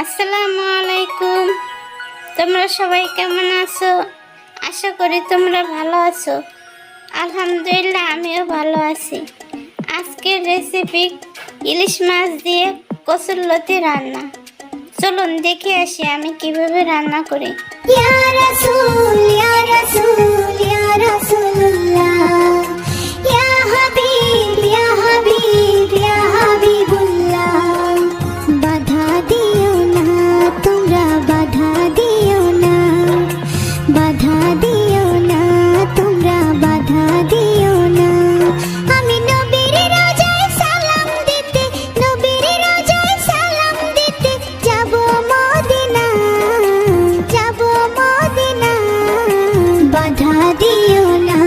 আসসালামু আলাইকুম। তোমরা সবাই কেমন আছো? আশা করি তোমরা ভালো আছো। আলহামদুলিল্লাহ আমিও ভালো আছি। আজকের রেসিপি ইলিশ মাছ দিয়ে কচুরলতি রান্না। চলুন দেখে আসি আমি কিভাবে রান্না করি। ইয়া রাসূল ইয়া রাসূল ইয়া রাসূলুল্লাহ ইয়া হাবিব ইয়া হাবিব ইয়া হাবিবুল্লাহ বাধা দিও না তোমরা বাধা দিও না বাধা দিও না তোমরা বাধা দিও না আমি নবীর রোজায় সালাম দিতে নবীর রোজায় সালাম দিতে যাব মদিনা যাব মদিনা বাধা দিও না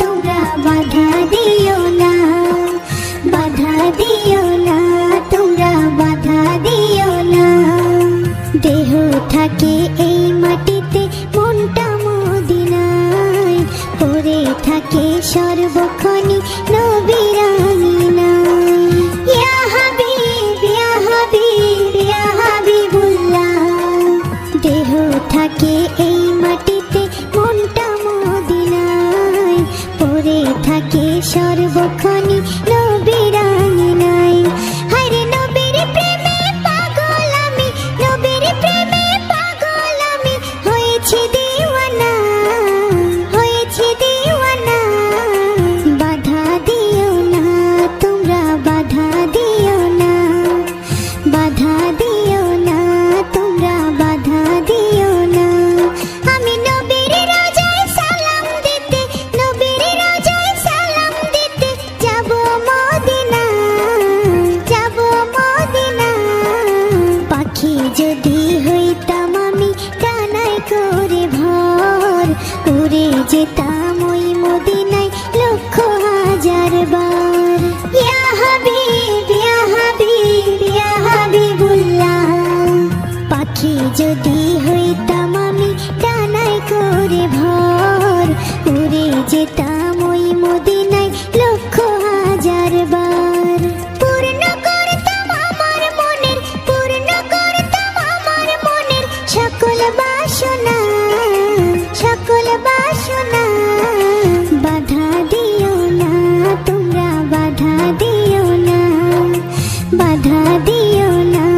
তোমরা বাধা দিও না বাধা দিও না তোমরা বাধা দিও না দেহ থাকে এই মাটিতে মনটা মদিনায় পড়ে থাকে সর্বক্ষণই নবীর আঙিনায় ইয়া হাবিব ইয়া হাবিব ইয়া হাবিবুল্লাহ দেহ থাকে এই মাটিতে মনটা মদিনায় পড়ে থাকে সর্বক্ষণই নবীর আঙিনায় হায়রে নবীর প্রেমে পাগল আমি নবীর প্রেমে পাগল আমি হয়েছি দিওয়ানা হয়েছি দিওয়ানা বাধা দিও না তোমরা বাধা দিও না বাধা দিও না তোমরা বাধা দিও না আমি নবীর রোজায় সালাম দিতে নবীর রোজায় সালাম দিতে যাব মদিনা যাব মদিনা পাখি যদি হইতাম আমি ডানায় করে ভর উড়ে যেতাম ওই মদিনায় লক্ষ হাজার বার ইয়া হাবিব ইয়া হাবিব ইয়া হাবিবুল্লাহ পাখি যদি হইতাম আমি ডানায় করে ভর উড়ে যেতাম ওই মদিনায় লক্ষ হাজার বার পূর্ণ করতাম আমার মনের পূর্ণ করতাম আমার মনের সকল বাসনা সকল বাসনা বাধা দিও না তোমরা বাধা দিও না বাধা দিও না